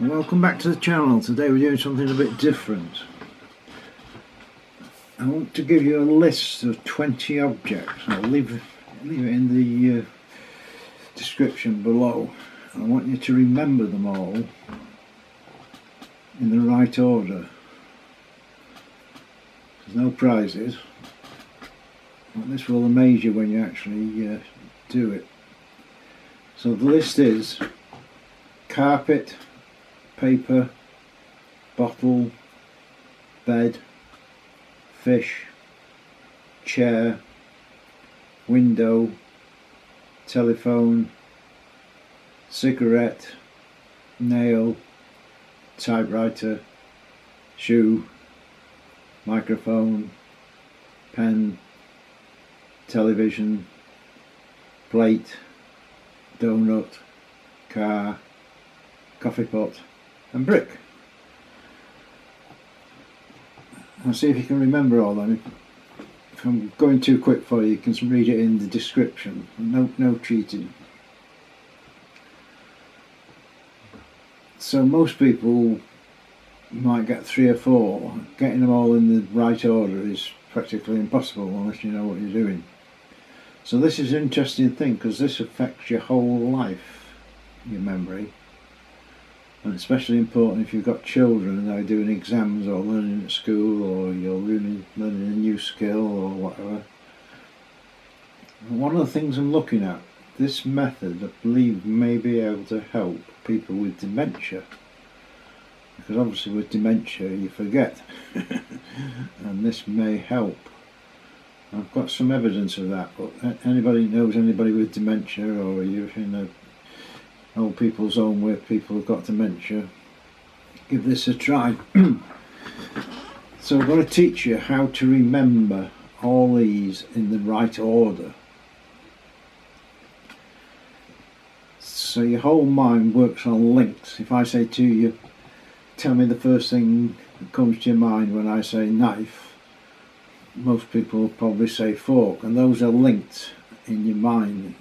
Welcome back to the channel. Today we're doing something a bit different. I want to give you a list of 20 objects. I'll leave it in the description below. I want you to remember them all in the right order. There's no prizes, but this will amaze you when you actually do it. So the list is carpet, paper, bottle, bed, fish, chair, window, telephone, cigarette, nail, typewriter, shoe, microphone, pen, television, plate, donut, car, coffee pot and brick. I'll see if you can remember all them. If I'm going too quick for you, you can read it in the description. No cheating. So most people might get 3 or 4. Getting them all in the right order is practically impossible unless you know what you're doing. So this is an interesting thing because this affects your whole life, your memory. And especially important if you've got children and they're doing exams or learning at school, or you're learning a new skill or whatever. And one of the things I'm looking at, this method I believe may be able to help people with dementia, because obviously with dementia you forget and this may help. I've got some evidence of that, but anybody knows anybody with dementia, or you're in a old people's home where people have got dementia, give this a try. So I'm going to teach you how to remember all these in the right order. So your whole mind works on links. If I say to you, tell me the first thing that comes to your mind when I say knife, most people will probably say fork, and those are linked in your mind.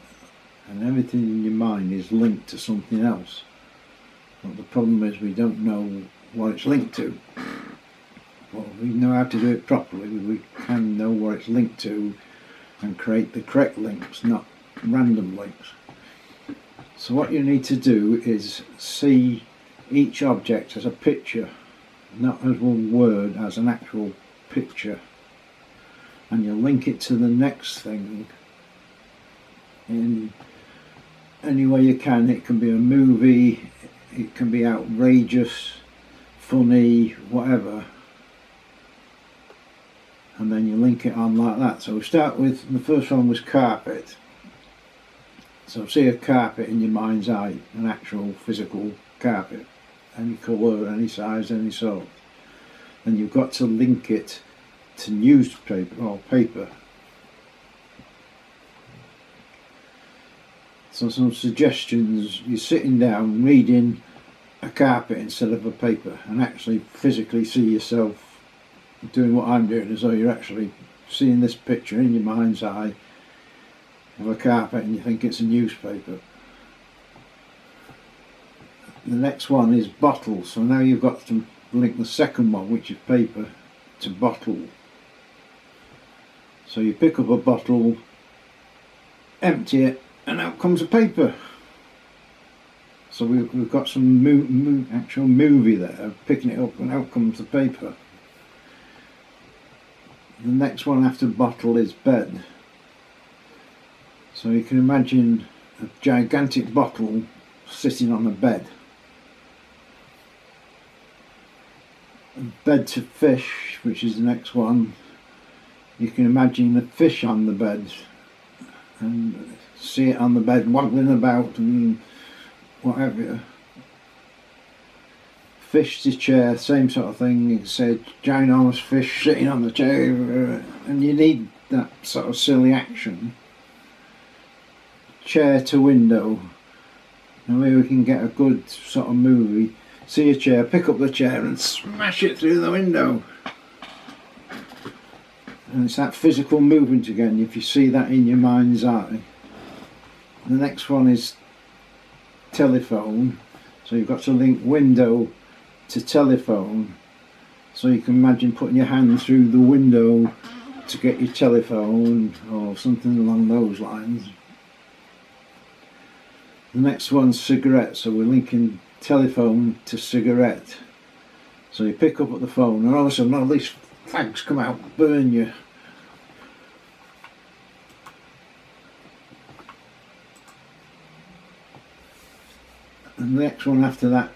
And everything in your mind is linked to something else. But the problem is we don't know what it's linked to. Well, we know how to do it properly. We can know what it's linked to and create the correct links, not random links. So what you need to do is see each object as a picture, not as one word, as an actual picture. And you link it to the next thing in any way you can. It can be a movie, it can be outrageous, funny, whatever, and then you link it on like that. So we start with, the first one was carpet. So see a carpet in your mind's eye, an actual physical carpet, any colour, any size, any sort. Then you've got to link it to newspaper or paper. So some suggestions: you're sitting down reading a carpet instead of a paper, and actually physically see yourself doing what I'm doing, as though you're actually seeing this picture in your mind's eye of a carpet and you think it's a newspaper. The next one is bottle. So now you've got to link the second one, which is paper, to bottle. So you pick up a bottle, empty it, and out comes a paper. So we've got some actual movie there, picking it up, and out comes the paper. The next one after bottle is bed. So you can imagine a gigantic bottle sitting on a bed. Bed to fish, which is the next one. You can imagine a fish on the bed and see it on the bed waggling about and whatever. Fish to chair, same sort of thing. You say ginormous fish sitting on the chair, and you need that sort of silly action. Chair to window. Now here we can get a good sort of movie. See a chair, pick up the chair and smash it through the window. And it's that physical movement again, if you see that in your mind's eye. The next one is telephone. So you've got to link window to telephone. So you can imagine putting your hand through the window to get your telephone or something along those lines. The next one's cigarette, so we're linking telephone to cigarette. So you pick up at the phone and all of a sudden all these fags come out and burn you. And the next one after that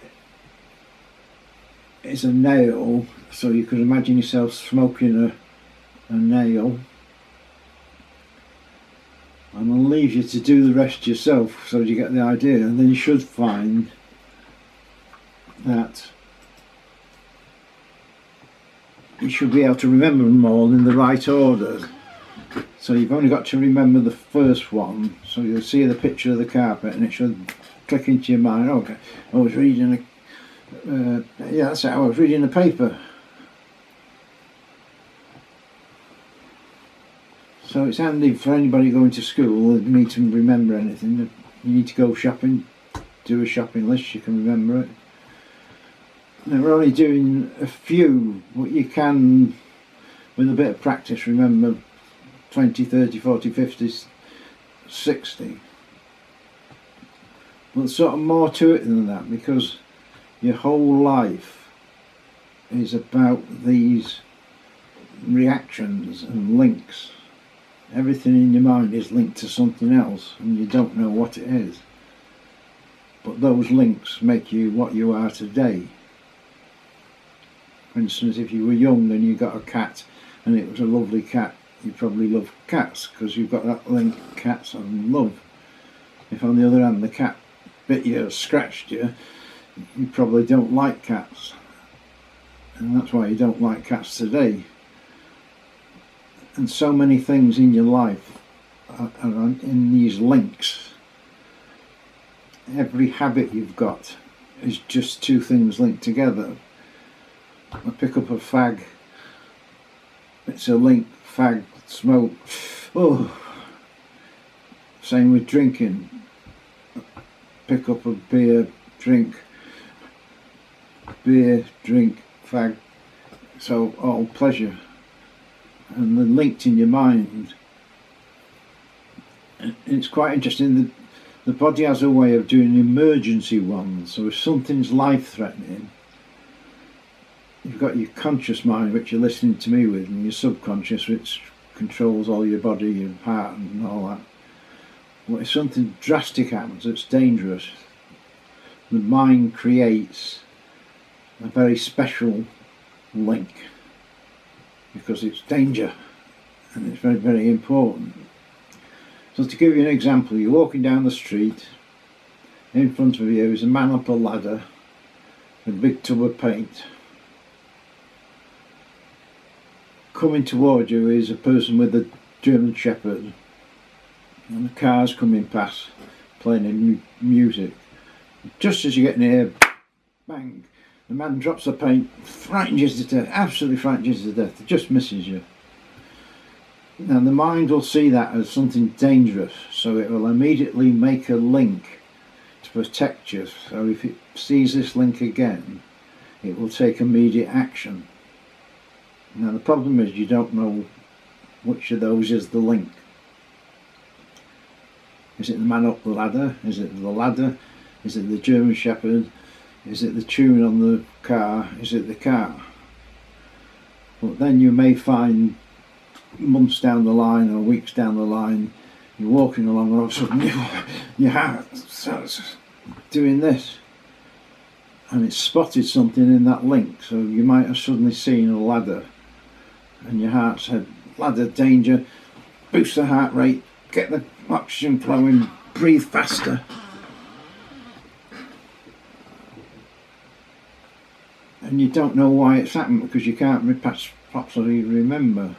is a nail, so you could imagine yourself smoking a nail. And I'll leave you to do the rest yourself so you get the idea, and then you should find that you should be able to remember them all in the right order. So you've only got to remember the first one, so you'll see the picture of the carpet and it should click into your mind. Okay, I was reading yeah, that's it, I was reading the paper. So it's handy for anybody going to school that need to remember anything. You need to go shopping, do a shopping list, you can remember it. Now we're only doing a few, but you can, with a bit of practice, remember 20, 30, 40, 50, 60. But there's sort of more to it than that, because your whole life is about these reactions and links. Everything in your mind is linked to something else and you don't know what it is. But those links make you what you are today. For instance, if you were young and you got a cat and it was a lovely cat, you probably love cats because you've got that link, cats and love. If on the other hand the cat bit you or scratched you, you probably don't like cats. And that's why you don't like cats today. And so many things in your life are in these links. Every habit you've got is just two things linked together. I pick up a fag, it's a link, fag, smoke, oh. Same with drinking. Pick up a beer, drink, fag, so all pleasure. And they're linked in your mind. It's quite interesting. The body has a way of doing emergency ones. So if something's life-threatening, you've got your conscious mind, which you're listening to me with, and your subconscious, which controls all your body, your heart and all that. But if something drastic happens that's dangerous, the mind creates a very special link, because it's danger and it's very, very important. So to give you an example, you're walking down the street, in front of you is a man up a ladder with a big tub of paint. Coming toward you is a person with a German Shepherd, and the car's coming past playing music. Just as you get near, bang, the man drops the paint, frightens you to death, absolutely frightens you to death, it just misses you. Now the mind will see that as something dangerous, so it will immediately make a link to protect you. So if it sees this link again, it will take immediate action. Now the problem is you don't know which of those is the link. Is it the man up the ladder? Is it the ladder? Is it the German Shepherd? Is it the tune on the car? Is it the car? But then you may find months down the line or weeks down the line, you're walking along and all of a sudden your heart starts doing this. And it's spotted something in that link. So you might have suddenly seen a ladder and your heart said, ladder, danger, boost the heart rate, get the oxygen flowing, breathe faster. And you don't know why it's happened because you can't possibly remember.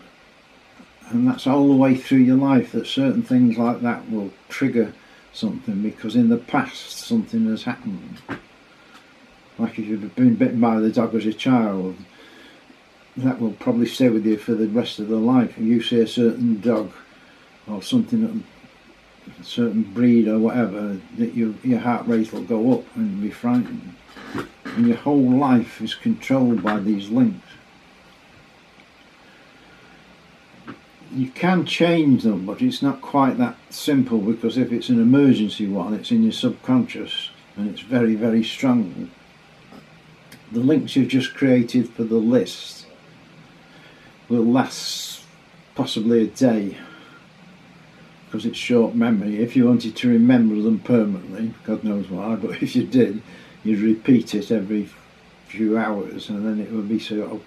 And that's all the way through your life, that certain things like that will trigger something because in the past something has happened. Like if you've been bitten by the dog as a child, that will probably stay with you for the rest of the life. If you see a certain dog or something that a certain breed or whatever, that your heart rate will go up and be frightened. And your whole life is controlled by these links. You can change them, but it's not quite that simple, because if it's an emergency one, it's in your subconscious and it's very, very strong. The links you've just created for the list will last possibly a day, because it's short memory. If you wanted to remember them permanently, God knows why, but if you did, you'd repeat it every few hours, and then it would be sort of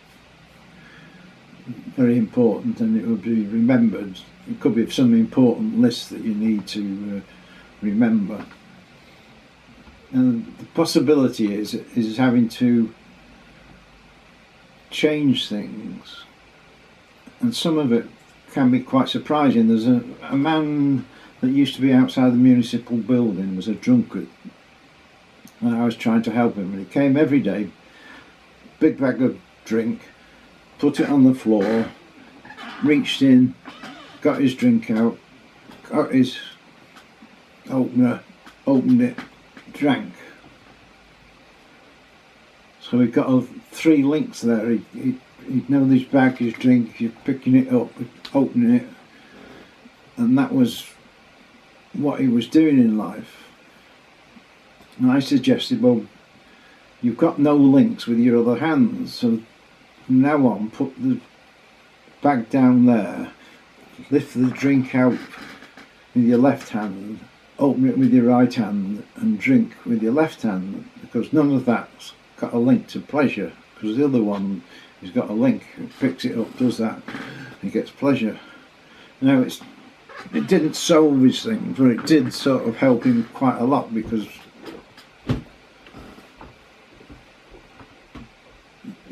very important, and it would be remembered. It could be some important list that you need to remember. And the possibility is having to change things, and some of it can be quite surprising. There's a man that used to be outside the municipal building, was a drunkard, and I was trying to help him, and he came every day, big bag of drink, put it on the floor, reached in, got his drink out, got his opener, opened it, drank. So he got 3 links there. He'd know this bag, his drink, he's picking it up, opening it, and that was what he was doing in life. And I suggested, well, you've got no links with your other hands, so from now on, put the bag down there, lift the drink out with your left hand, open it with your right hand, and drink with your left hand, because none of that's got a link to pleasure, because the other one has got a link. It picks it up, does that, and gets pleasure. Now, it didn't solve his thing, but it did sort of help him quite a lot, because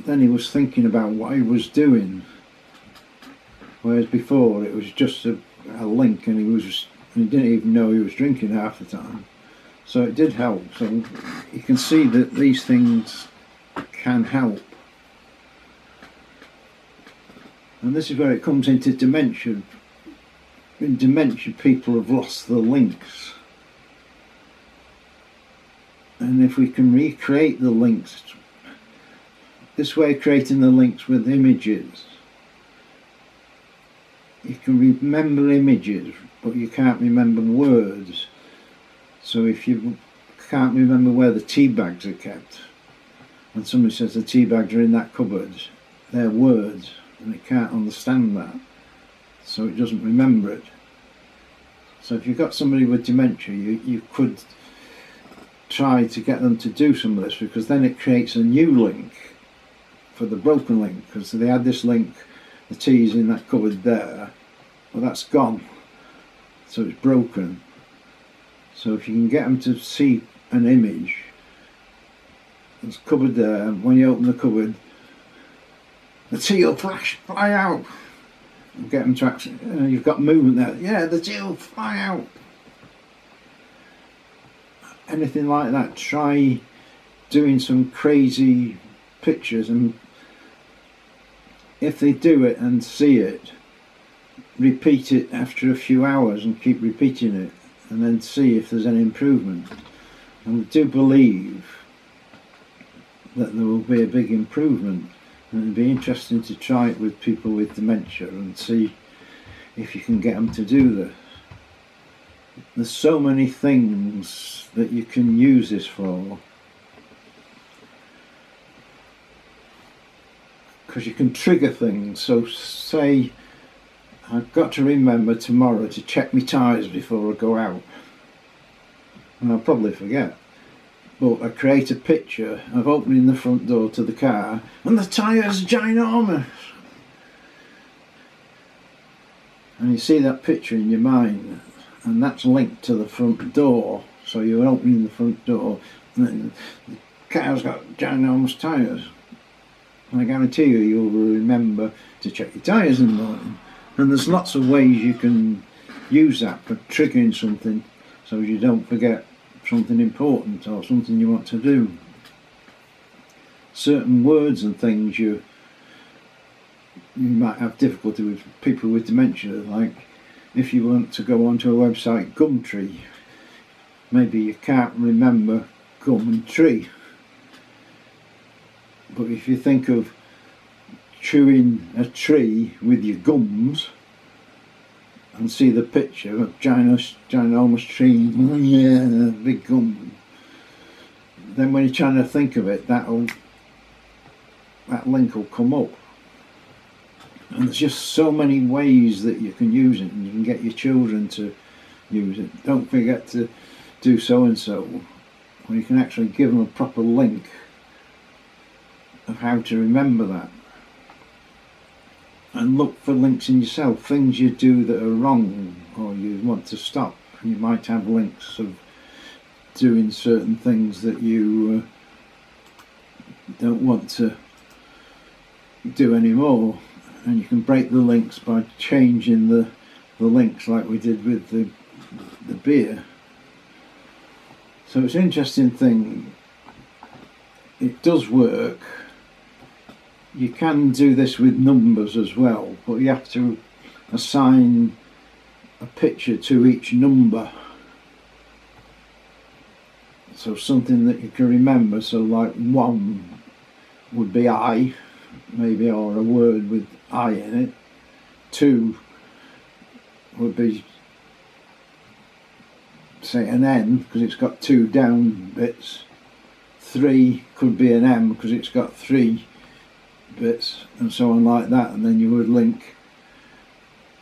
then he was thinking about what he was doing, whereas before it was just a link, and he didn't even know he was drinking half the time. So it did help. So you can see that these things can help. And this is where it comes into dementia. In dementia, people have lost the links. And if we can recreate the links, this way, creating the links with images, you can remember images, but you can't remember words. So if you can't remember where the tea bags are kept, and somebody says the tea bags are in that cupboard, they're words, and it can't understand that, so it doesn't remember it. So if you've got somebody with dementia, you could try to get them to do some of this, because then it creates a new link for the broken link, because they had this link, the tea's in that cupboard there, well, that's gone, so it's broken. So if you can get them to see an image, there's a cupboard there, and when you open the cupboard, the tea will fly out, and get them to actually, you've got movement there, yeah, the tea will fly out. Anything like that, try doing some crazy pictures, and if they do it and see it, repeat it after a few hours and keep repeating it, and then see if there's any improvement. And I do believe that there will be a big improvement, and it'd be interesting to try it with people with dementia and see if you can get them to do this. There's so many things that you can use this for, because you can trigger things. So say I've got to remember tomorrow to check my tyres before I go out, and I'll probably forget, but I create a picture of opening the front door to the car and the tyres are ginormous, and you see that picture in your mind, and that's linked to the front door. So you're opening the front door and then the car's got ginormous tyres, and I guarantee you'll remember to check your tyres in the morning. And there's lots of ways you can use that for triggering something, so you don't forget something important or something you want to do. Certain words and things you might have difficulty with, people with dementia, like if you want to go onto a website, Gumtree. Maybe you can't remember gum and tree, but if you think of chewing a tree with your gums and see the picture of ginormous tree, yeah, big gum, then when you're trying to think of it, that link will come up. And there's just so many ways that you can use it, and you can get your children to use it. Don't forget to do so and so, or you can actually give them a proper link of how to remember that. And look for links in yourself, things you do that are wrong or you want to stop. You might have links of doing certain things that you don't want to do anymore, and you can break the links by changing the links, like we did with the beer. So it's an interesting thing. It does work. You can do this with numbers as well, but you have to assign a picture to each number. So something that you can remember, so like 1 would be I, maybe, or a word with I in it. 2 would be, say, an N, because it's got 2 down bits. 3 could be an M, because it's got 3 bits, and so on like that. And then you would link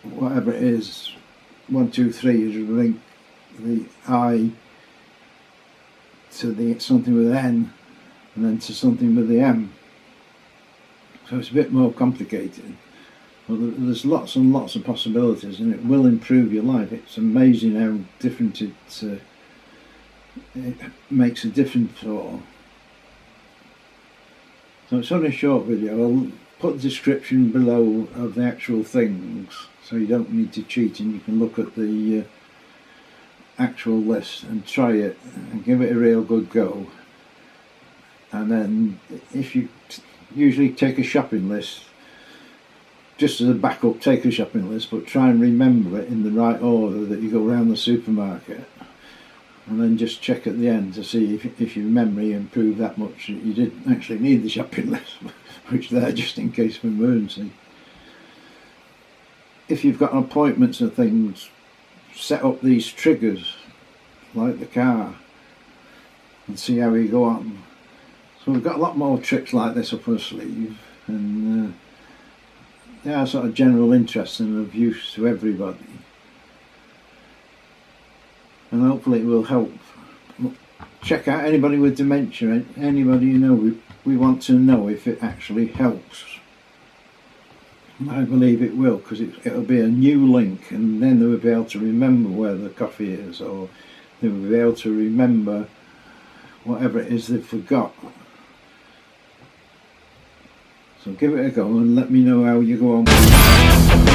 whatever it is, 1, 2, 3, you would link the I to the something with N, and then to something with the M. So it's a bit more complicated, but there's lots and lots of possibilities, and it will improve your life. It's amazing how different it makes a difference for. So it's only a short video. I'll put the description below of the actual things, so you don't need to cheat, and you can look at the actual list and try it and give it a real good go. And then if you usually take a shopping list, just as a backup, take a shopping list, but try and remember it in the right order that you go around the supermarket, and then just check at the end to see if your memory improved that much that you didn't actually need the shopping list, which there just in case of emergency. If you've got appointments and things, set up these triggers like the car and see how you go on. So we've got a lot more tricks like this up our sleeve, and they are sort of general interest and of use to everybody, and hopefully it will help. Check out anybody with dementia, anybody you know. We want to know if it actually helps. I believe it will, because it'll be a new link, and then they will be able to remember where the coffee is, or they will be able to remember whatever it is they've forgot. So give it a go and let me know how you go on with it.